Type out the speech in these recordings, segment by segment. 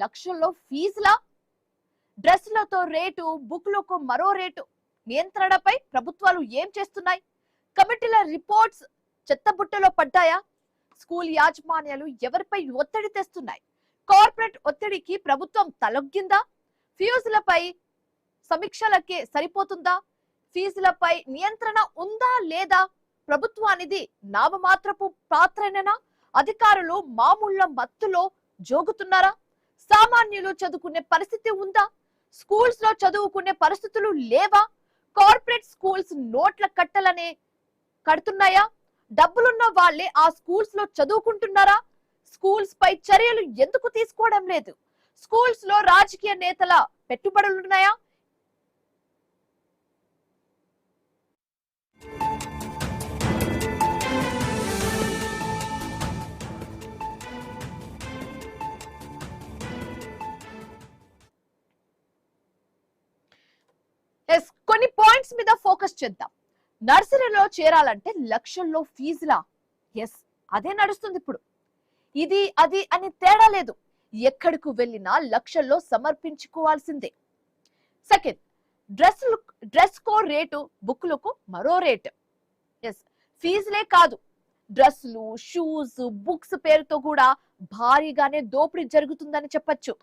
లక్షల్లో ఫీజులా? డ్రెస్సులతో రేటు, బుక్లకు మరో రేటు. నియంత్రణపై ప్రభుత్వాలు ఏం చేస్తున్నాయి? కమిటీల రిపోర్ట్స్ చెత్తబుట్టలో పడ్డాయా? స్కూల్ యాజమాన్యాలు ఎవరిపై ఒత్తిడి తెస్తున్నాయి? కార్పొరేట్ ఒత్తిడికి ప్రభుత్వం తలొగ్గిందా? ఫీజులపై సమీక్షలకే సరిపోతుందా? ఫీజులపై నియంత్రణ ఉందా లేదా? ప్రభుత్వానిది నామమాత్రపు పాత్రనేనా? అధికారులు మామూళ్ళ మత్తులో జోగుతున్నారా? సామాన్యులు చదువుకునే పరిస్థితి ఉందా? స్కూల్స్ లో చదువుకునే పరిస్థితులు లేవా? కార్పొరేట్ స్కూల్స్ నోట్ల కట్టలనే కడుతున్నాయా? డబ్బులున్న వాళ్ళే ఆ స్కూల్స్ లో చదువుకుంటున్నారా? స్కూల్స్ పై చర్యలు ఎందుకు తీసుకోవడం లేదు? స్కూల్స్ లో రాజకీయ నేతల పెట్టుబడులున్నాయా? కొన్ని పాయింట్స్ మీద ఫోకస్ చేద్దాం. నర్సరీలో చేరాలంటే లక్షల్లో ఫీజులా? ఎస్, అదే నడుస్తుంది ఇప్పుడు. ఇది అది అని తేడా లేదు. ఎక్కడికి వెళ్ళినా లక్షల్లో సమర్పించుకోవాల్సిందే. సెకండ్, డ్రెస్ కో రేటు, బుక్లకు మరో రేటు. ఎస్, ఫీజులే కాదు, డ్రెస్సులు, షూస్, బుక్స్ పేరుతో కూడా భారీగానే దోపిడీ జరుగుతుందని చెప్పొచ్చు.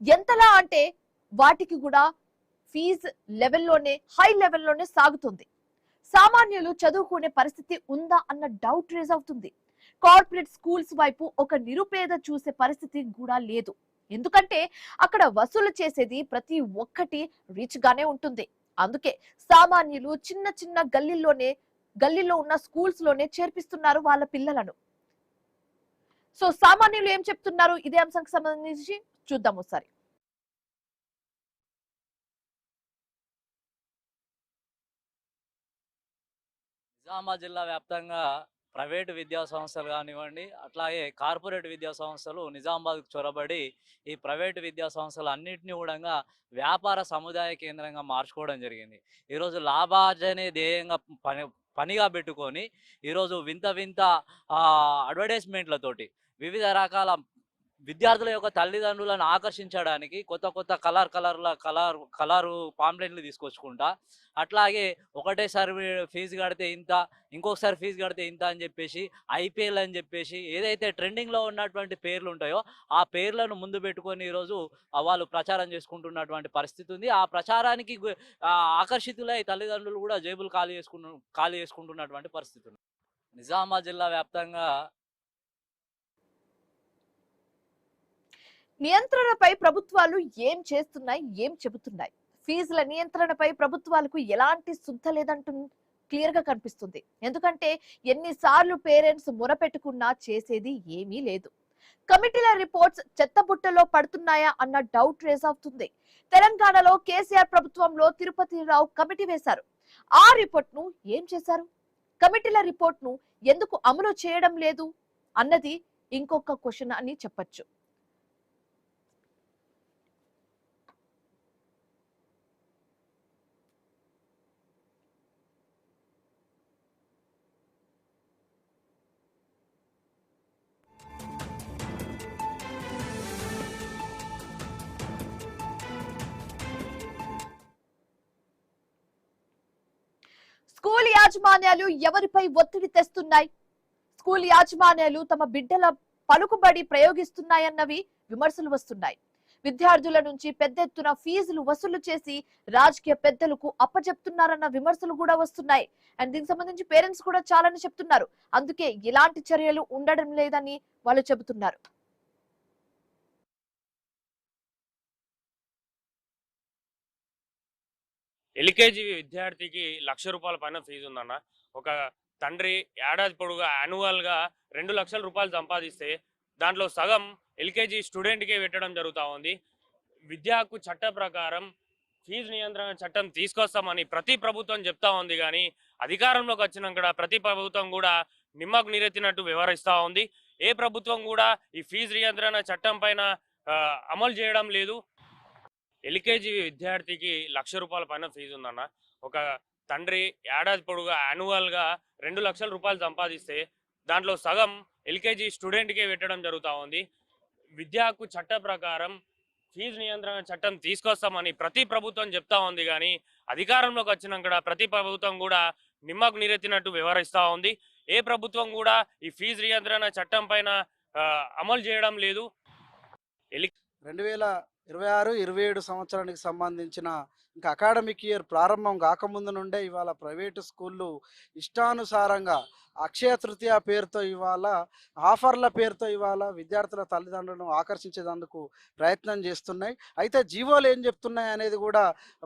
ఎంతలా అంటే వాటికి కూడా ఫీజు హై లెవెల్లోనే సాగుతుంది. సామాన్యులు చదువుకునే పరిస్థితి ఉందా అన్న డౌట్ రేజ్ అవుతుంది. కార్పొరేట్ స్కూల్స్ వైపు ఒక నిరుపేద చూసే పరిస్థితి కూడా లేదు. ఎందుకంటే అక్కడ వసూలు చేసేది ప్రతి ఒక్కటి రిచ్ గానే ఉంటుంది. అందుకే సామాన్యులు చిన్న చిన్న గల్లీలో ఉన్న స్కూల్స్ లోనే చేర్పిస్తున్నారు వాళ్ళ పిల్లలను. సో సామాన్యులు ఏం చెప్తున్నారు ఇదే అంశానికి సంబంధించి చూద్దాం ఒకసారి. నిజామాబాద్ జిల్లా వ్యాప్తంగా ప్రైవేటు విద్యా సంస్థలు కానివ్వండి, అట్లాగే కార్పొరేట్ విద్యా సంస్థలు నిజామాబాద్కు చొరబడి ఈ ప్రైవేటు విద్యా సంస్థలు అన్నింటినీ కూడా వ్యాపార సముదాయ కేంద్రంగా మార్చుకోవడం జరిగింది. ఈరోజు లాభార్జనే ధ్యేయంగా పనిగా పెట్టుకొని ఈరోజు వింత వింత అడ్వర్టైజ్మెంట్లతోటి వివిధ రకాల విద్యార్థుల యొక్క తల్లిదండ్రులను ఆకర్షించడానికి కొత్త కొత్త కలరు పాంప్లెట్లు తీసుకొచ్చుకుంటా, అట్లాగే ఒకటేసారి ఫీజు కడితే ఇంత, ఇంకొకసారి ఫీజు కడితే ఇంత అని చెప్పేసి ఐపీఎల్ అని చెప్పేసి ఏదైతే ట్రెండింగ్లో ఉన్నటువంటి పేర్లు ఉంటాయో ఆ పేర్లను ముందు పెట్టుకొని ఈరోజు వాళ్ళు ప్రచారం చేసుకుంటున్నటువంటి పరిస్థితి ఉంది. ఆ ప్రచారానికి ఆకర్షితులై తల్లిదండ్రులు కూడా జేబులు ఖాళీ చేసుకుంటున్నటువంటి పరిస్థితి ఉంది. నిజామాబాద్ జిల్లా వ్యాప్తంగా నియంత్రణపై ప్రభుత్వాలు ఏం చేస్తున్నాయి, ఏం చెబుతున్నాయి? ఫీజుల నియంత్రణపై ప్రభుత్వాలకు ఎలాంటి సుద్ధ లేదంటూ క్లియర్ గా కనిపిస్తుంది. ఎందుకంటే ఎన్నిసార్లు పేరెంట్స్ మొరపెట్టుకున్నా చేసేది ఏమీ లేదు. కమిటీల రిపోర్ట్స్ చెత్తబుట్టలో పడుతున్నాయా అన్న డౌట్ రేజ్ అవుతుంది. తెలంగాణలో కేసీఆర్ ప్రభుత్వంలో తిరుపతి రావు కమిటీ వేశారు. ఆ రిపోర్ట్ ను ఏం చేశారు? కమిటీల రిపోర్ట్ ను ఎందుకు అమలు చేయడం లేదు అన్నది ఇంకొక క్వశ్చన్ అని చెప్పొచ్చు. స్కూల్ యాజమాన్యాలు ఎవరిపై ఒత్తిడి తెస్తున్నాయి? స్కూల్ యాజమాన్యాలు తమ బిడ్డల పలుకుబడి ప్రయోగిస్తున్నాయన్నవి విమర్శలు వస్తున్నాయి. విద్యార్థుల నుంచి పెద్ద ఎత్తున ఫీజులు వసూలు చేసి రాజకీయ పెద్దలకు అప్పచెప్తున్నారన్న విమర్శలు కూడా వస్తున్నాయి. అండ్ దీనికి సంబంధించి పేరెంట్స్ కూడా చాలానే చెప్తున్నారు. అందుకే ఇలాంటి చర్యలు ఉండడం లేదని వాళ్ళు చెబుతున్నారు. ఎల్కేజీ విద్యార్థికి ₹1,00,000 పైన ఫీజు ఉందన్న. ఒక తండ్రి ఏడాది పొడుగా యాన్యువల్గా ₹2,00,000 సంపాదిస్తే దాంట్లో సగం ఎల్కేజీ స్టూడెంట్కే పెట్టడం జరుగుతూ ఉంది. విద్యా హక్కు చట్ట ప్రకారం ఫీజు నియంత్రణ చట్టం తీసుకొస్తామని ప్రతి ప్రభుత్వం చెప్తా ఉంది, కానీ అధికారంలోకి వచ్చినాక ప్రతి ప్రభుత్వం కూడా నిమ్మకు నీరెత్తినట్టు వ్యవహరిస్తూ ఉంది. ఏ ప్రభుత్వం కూడా ఈ ఫీజు నియంత్రణ చట్టం పైన అమలు చేయడం లేదు. ఎల్కేజీ విద్యార్థికి ₹1,00,000 పైన ఫీజు ఉందన్న. ఒక తండ్రి ఏడాది పొడుగా యాన్యువల్గా ₹2,00,000 సంపాదిస్తే దాంట్లో సగం ఎల్కేజీ స్టూడెంట్కే పెట్టడం జరుగుతూ ఉంది. విద్యా హక్కు చట్ట ప్రకారం ఫీజు నియంత్రణ చట్టం తీసుకొస్తామని ప్రతి ప్రభుత్వం చెప్తా ఉంది, కానీ అధికారంలోకి వచ్చినాక ప్రతి ప్రభుత్వం కూడా నిమ్మకు నీరెత్తినట్టు వ్యవహరిస్తూ ఉంది. ఏ ప్రభుత్వం కూడా ఈ ఫీజు నియంత్రణ చట్టం పైన అమలు చేయడం లేదు. 2026-27 సంవత్సరానికి సంబంధించిన ఇంకా అకాడమిక్ ఇయర్ ప్రారంభం కాకముందు నుండే ఇవాళ ప్రైవేటు స్కూళ్ళు ఇష్టానుసారంగా అక్షయ తృతీయ పేరుతో ఇవాళ ఆఫర్ల పేరుతో ఇవాళ విద్యార్థుల తల్లిదండ్రులను ఆకర్షించేందుకు ప్రయత్నం చేస్తున్నాయి. అయితే జీవోలు ఏం చెప్తున్నాయి అనేది కూడా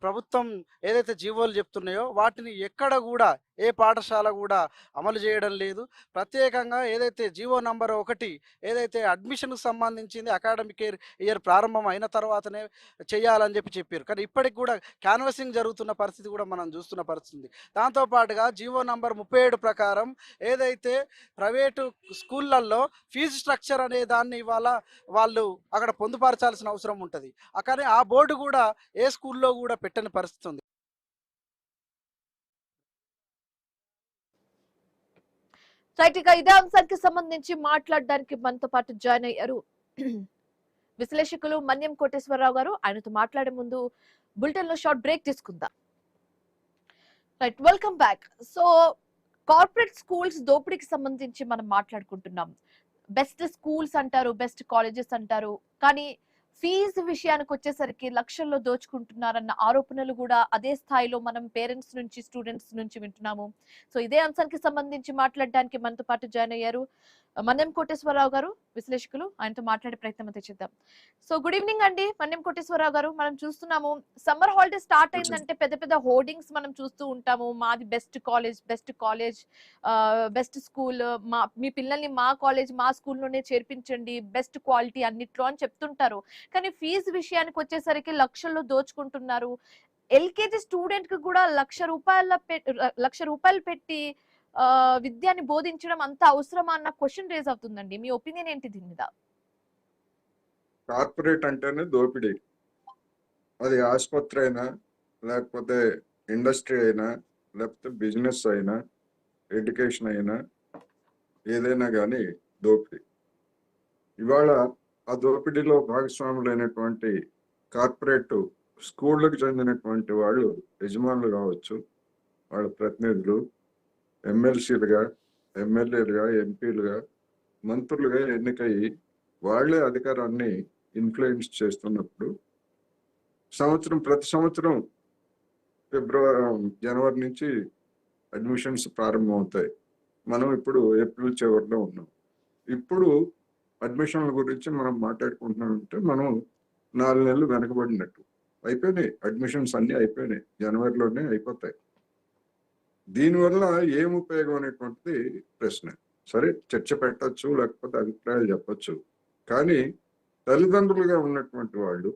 ప్రభుత్వం ఏదైతే జీవోలు చెప్తున్నాయో వాటిని ఎక్కడ కూడా ఏ పాఠశాల కూడా అమలు చేయడం లేదు. ప్రత్యేకంగా ఏదైతే జీవో నంబర్ 1 ఏదైతే అడ్మిషన్కు సంబంధించింది అకాడమిక్ ఇయర్ ప్రారంభం అయిన తర్వాతనే చేయాలని చెప్పారు. కానీ ఇప్పటికి కూడా క్యాన్వసింగ్ జరుగుతున్న పరిస్థితి కూడా మనం చూస్తున్న పరిస్థితి. దాంతోపాటుగా జీవో నంబర్ 37 ప్రకారం ఏదైతే ప్రైవేటు స్కూళ్ళల్లో ఫీజు స్ట్రక్చర్ అనే దాన్ని ఇవాళ వాళ్ళు అక్కడ పొందుపరచాల్సిన అవసరం ఉంటుంది. కానీ ఆ బోర్డు కూడా ఏ స్కూల్లో కూడా పెట్టని పరిస్థితి ఉంది. రైట్, ఇక ఇదే అంశానికి సంబంధించి మాట్లాడడానికి మనతో పాటు జాయిన్ అయ్యారు విశ్లేషకులు మన్యం కోటేశ్వరరావు గారు. ఆయనతో మాట్లాడే ముందు బులెటిన్ లో షార్ట్ బ్రేక్ తీసుకుందాం. Right, welcome back. So corporate schools దోపిడీకి సంబంధించి మనం మాట్లాడుకుంటున్నాం. బెస్ట్ స్కూల్స్ అంటారు, బెస్ట్ కాలేజెస్ అంటారు, కానీ ఫీజు విషయానికి వచ్చేసరికి లక్షల్లో దోచుకుంటున్నారన్న ఆరోపణలు కూడా అదే స్థాయిలో మనం పేరెంట్స్ నుంచి స్టూడెంట్స్ నుంచి వింటున్నాము. సో ఇదే అంశానికి సంబంధించి మాట్లాడడానికి మనతో పాటు జాయిన్ అయ్యారు మన్యం కోటేశ్వరరావు గారు, విశ్లేషకులు. ఆయనతో మాట్లాడే ప్రయత్నం అయితే చేద్దాం. సో గుడ్ ఈవినింగ్ అండి మన్యం కోటేశ్వరరావు గారు. మనం చూస్తున్నాము సమ్మర్ హాలిడే స్టార్ట్ అయిందంటే పెద్ద పెద్ద హోర్డింగ్స్ మనం చూస్తూ ఉంటాము. మాది బెస్ట్ కాలేజ్, బెస్ట్ స్కూల్, మీ పిల్లల్ని మా కాలేజ్ మా స్కూల్లోనే చేర్పించండి, బెస్ట్ క్వాలిటీ అన్నిట్లో అని చెప్తుంటారు. కానీ ఫీజు విషయానికి వచ్చేసరికి లక్షల్లో దోచుకుంటున్నారు. ఎల్కేజీ స్టూడెంట్ కి కూడా లక్ష రూపాయలు పెట్టి విద్యాన్ని బోధించడం అంత అవసరమా అన్న క్వశ్చన్ రేజ్ అవుతుందండి. మీ ఒపీనియన్ ఏంటి దీని మీద? కార్పొరేట్ అంటేనే దోపిడీ. అది ఆసుపత్రి అయినా, లేకపోతే ఇండస్ట్రీ అయినా, లేకపోతే బిజినెస్ అయినా, ఎడ్యుకేషన్ అయినా, ఏదైనా కానీ దోపిడీ. ఇవాళ ఆ దోపిడీలో భాగస్వాములైనటువంటి కార్పొరేట్ స్కూళ్ళకు చెందినటువంటి వాళ్ళు యజమానులు కావచ్చు, వాళ్ళ ప్రతినిధులు, ఎమ్మెల్సీలుగా, ఎమ్మెల్యేలుగా, ఎంపీలుగా, మంత్రులుగా ఎన్నికయ్యి వాళ్ళే అధికారాన్ని ఇన్ఫ్లుయెన్స్ చేస్తున్నప్పుడు ప్రతి సంవత్సరం జనవరి నుంచి అడ్మిషన్స్ ప్రారంభమవుతాయి. మనం ఇప్పుడు ఏప్రిల్ చివరిలో ఉన్నాం. ఇప్పుడు అడ్మిషన్ల గురించి మనం మాట్లాడుకుంటున్నామంటే మనం 4 నెలలు వెనకబడినట్టు. అయిపోయినాయి అడ్మిషన్స్, అన్నీ అయిపోయినాయి, జనవరిలోనే అయిపోతాయి. దీనివల్ల ఏం ఉపయోగం అనేటువంటిది ప్రశ్న. సరే, చర్చ పెట్టచ్చు, లేకపోతే అభిప్రాయాలు చెప్పచ్చు. కానీ తల్లిదండ్రులుగా ఉన్నటువంటి వాళ్ళు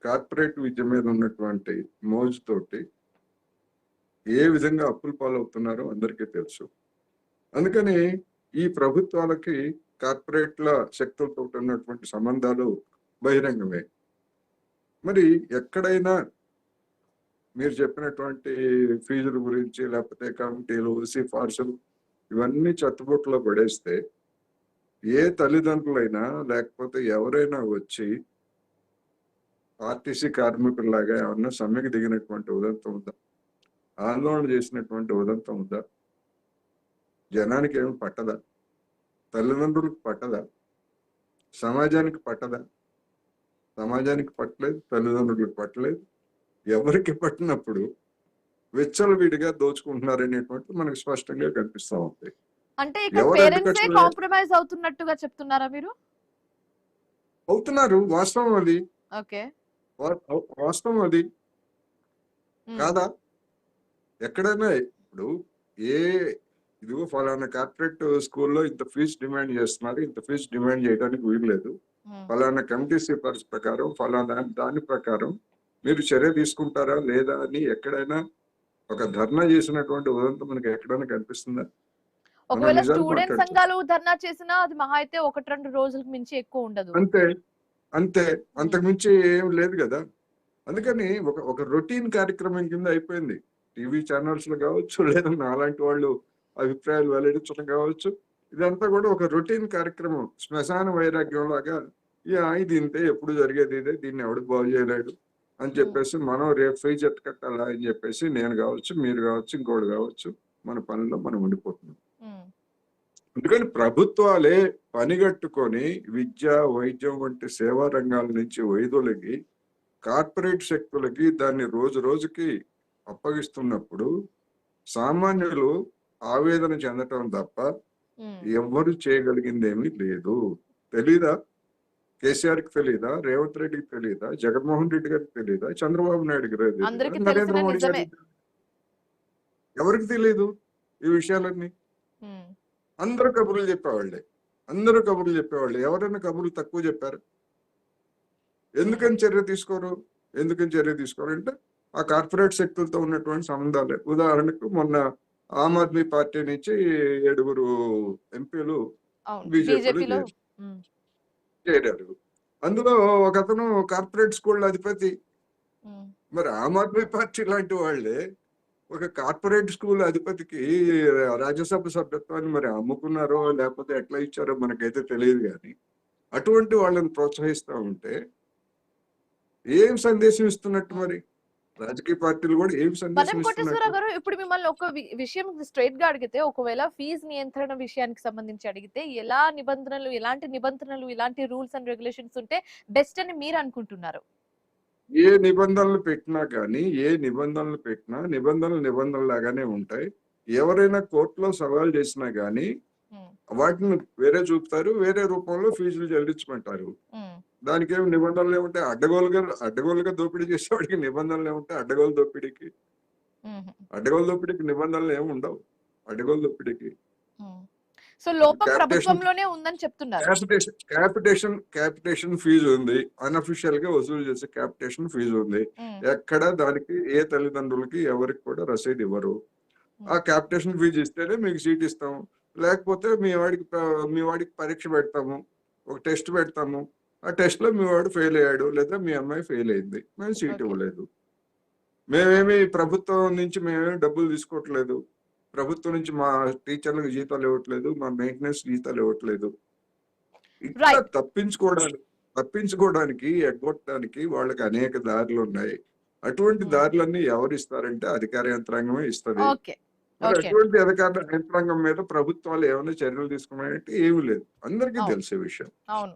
కార్పొరేట్ విద్య మీద ఉన్నటువంటి మోజుతోటి ఏ విధంగా అప్పుల పాలవుతున్నారో అందరికీ తెలుసు. అందుకని ఈ ప్రభుత్వాలకి కార్పొరేట్ల శక్తులతో ఉన్నటువంటి సంబంధాలు బహిరంగమే. మరి ఎక్కడైనా మీరు చెప్పినటువంటి ఫీజుల గురించి, లేకపోతే కమిటీలు, సిఫార్సులు, ఇవన్నీ చెత్తబుట్టలో పడేస్తే ఏ తల్లిదండ్రులైనా లేకపోతే ఎవరైనా వచ్చి ఆర్టీసీ కార్మికుల్లాగా ఏమన్నా సమ్మెకి దిగినటువంటి ఉదంతం ఉందా? ఆందోళన చేసినటువంటి ఉదంతం ఉందా? జనానికి ఏమి పట్టదా? తల్లిదండ్రులకు పట్టదా? సమాజానికి పట్టదా? సమాజానికి పట్టలేదు, తల్లిదండ్రులకు పట్టలేదు. ఎవరికి పట్టినప్పుడు విచ్చలవిడిగా దోచుకుంటున్నారు అనేటువంటి మనకు స్పష్టంగా కనిపిస్తా ఉంది. అంటే ఇక్కడ పేరెంట్సే కాంప్రమైజ్ అవుతున్నట్టుగా చెప్తున్నారా మీరు? అవుతున్నారు, వాస్తవం అది. ఓకే, వాస్తవం అది కాదా? ఎక్కడైనా ఇప్పుడు ఇదిగో ఫలానా కార్పొరేట్ స్కూల్లో ఇంత ఫీజు డిమాండ్ చేస్తున్నారు, ఇంత ఫీజు డిమాండ్ చేయడానికి వీల్లేదు, ఫలానా కమిటీ సిఫార్సు ప్రకారం, ఫలానా దాని ప్రకారం మీరు చర్య తీసుకుంటారా లేదా అని ఎక్కడైనా ఒక ధర్నా చేసినటువంటి ఉదంతం మనకి ఎక్కడైనా కనిపిస్తుందా? ఒకవేళ స్టూడెంట్ సంఘాలు ధర్నా చేసినా అది మహా అయితే 1-2 రోజులకు మించి ఎక్కువ ఉండదు. అంతే, అంతకు మించి ఏం లేదు కదా. అందుకని ఒక రొటీన్ కార్యక్రమం కింద అయిపోయింది. టీవీ ఛానల్స్ లో కావచ్చు, లేదా నాలాంటి వాళ్ళు అభిప్రాయాలు వెల్లడించడం కావచ్చు, ఇదంతా కూడా ఒక రొటీన్ కార్యక్రమం. శ్మశాన వైరాగ్యం లాగా ఇది ఇంతే, ఎప్పుడు జరిగేది ఇదే, దీన్ని ఎవడు బాగు చేయలేడు అని చెప్పేసి మనం రేపు ఫీజు ఎట్ట కట్టాలా అని చెప్పేసి నేను కావచ్చు, మీరు కావచ్చు, ఇంకోటి కావచ్చు, మన పనిలో మనం ఉండిపోతున్నాం. అందుకని ప్రభుత్వాలే పనిగట్టుకొని విద్య, వైద్యం వంటి సేవా రంగాల నుంచి వైదొలిగి కార్పొరేట్ శక్తులకి దాన్ని రోజు రోజుకి అప్పగిస్తున్నప్పుడు సామాన్యులు ఆవేదన చెందటం తప్ప ఎవ్వరు చేయగలిగింది ఏమీ లేదు. తెలీదా? కేసీఆర్కి తెలీదా? రేవంత్ రెడ్డికి తెలీదా? జగన్మోహన్ రెడ్డి గారికి తెలీదా? చంద్రబాబు నాయుడు గారికి తెలీదా? అందరికీ నరేంద్ర తెలిసిన మోడీ నిజమే. గారికి ఎవరికి తెలియదు ఈ విషయాలన్నీ? అందరూ కబుర్లు చెప్పేవాళ్ళే. ఎవరైనా కబుర్లు తక్కువ చెప్పారు? ఎందుకని చర్య తీసుకోరు అంటే ఆ కార్పొరేట్ శక్తులతో ఉన్నటువంటి సంబంధాలే. ఉదాహరణకు మొన్న ఆమ్ ఆద్మీ పార్టీ నుంచి 7 ఎంపీలు బీజేపీలో చేరారు. అందులో ఒక అతను కార్పొరేట్ స్కూల్ అధిపతి. మరి ఆమ్ ఆద్మీ పార్టీ లాంటి వాళ్ళే ఒక కార్పొరేట్ స్కూల్ అధిపతికి రాజ్యసభ సభ్యత్వాన్ని మరి అమ్ముకున్నారో లేకపోతే ఎట్లా ఇచ్చారో మనకైతే తెలియదు. కానీ అటువంటి వాళ్ళని ప్రోత్సహిస్తూ ఉంటే ఏం సందేశం ఇస్తున్నట్టు? మరి రాజకీయ పార్టీలు కూడా ఏం సందేశం మన్నెం కోటేశ్వరరావు ఇస్తున్నట్టు? గారు, ఇప్పుడు మిమ్మల్ని ఒక విషయం స్ట్రైట్ గా అడిగితే, ఒకవేళ ఫీజు నియంత్రణ విషయానికి సంబంధించి అడిగితే ఎలాంటి నిబంధనలు, ఇలాంటి రూల్స్ అండ్ రెగ్యులేషన్స్ ఉంటే బెస్ట్ అని మీరు అనుకుంటున్నారు? ఏ నిబంధనలు పెట్టినా కానీ నిబంధనలు లాగానే ఉంటాయి. ఎవరైనా కోర్టులో సవాల్ చేసినా గానీ వాటిని వేరే చూపుతారు, వేరే రూపంలో ఫీజులు చెల్లించమంటారు. దానికి ఏమి నిబంధనలు ఏముంటాయి? అడ్డగోలుగా దోపిడీ చేసేవాడికి నిబంధనలు ఏముంటాయి? అడ్డగోలు దోపిడీకి నిబంధనలు ఏమి ఉండవు. అడ్డగోలు దోపిడీకి సో లోపం ప్రభుత్వంలోనే ఉందని చెప్తున్నారు. క్యాపిటేషన్ ఫీజు ఉంది, అన్అఫిషియల్ గా వసూలు చేసే క్యాపిటేషన్ ఫీజు ఉంది. ఎక్కడ దానికి ఏ తల్లిదండ్రులకి ఎవరికి కూడా రసీదు ఇవ్వరు. ఆ క్యాపిటేషన్ ఫీజు ఇస్తేనే మీకు సీట్ ఇస్తాము, లేకపోతే మీ వాడికి పరీక్ష పెడతాము, ఒక టెస్ట్ పెడతాము. ఆ టెస్ట్ లో మీ వాడు ఫెయిల్ అయ్యాడు లేదా మీ అమ్మాయి ఫెయిల్ అయింది, మేము సీట్ ఇవ్వలేదు. మేమేమి ప్రభుత్వం నుంచి డబ్బులు తీసుకోవట్లేదు. ప్రభుత్వం నుంచి మా టీచర్లకు జీతాలు ఇవ్వట్లేదు, మా మెయింటెనెన్స్ జీతాలు ఇవ్వట్లేదు. ఇట్లా తప్పించుకోవడానికి ఎగ్గొట్టడానికి వాళ్ళకి అనేక దారులు ఉన్నాయి. అటువంటి దారులన్నీ ఎవరు ఇస్తారంటే అధికార యంత్రాంగమే ఇస్తుంది. అటువంటి అధికార యంత్రాంగం మీద ప్రభుత్వాలు ఏమైనా చర్యలు తీసుకున్నాయంటే ఏమీ లేదు, అందరికీ తెలిసే విషయం. అవును.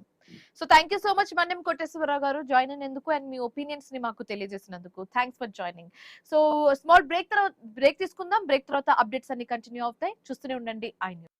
So thank you so much Mannem Koteswararao garu join అయినందుకు అండ్ మీ ఒపీనియన్స్ ని మాకు తెలియజేసినందుకు. Thanks for joining. So small break తీసుకుందాం. బ్రేక్ తర్వాత అప్డేట్స్ అన్ని కంటిన్యూ అవుతాయి. చూస్తూనే ఉండండి ఐ న్యూస్.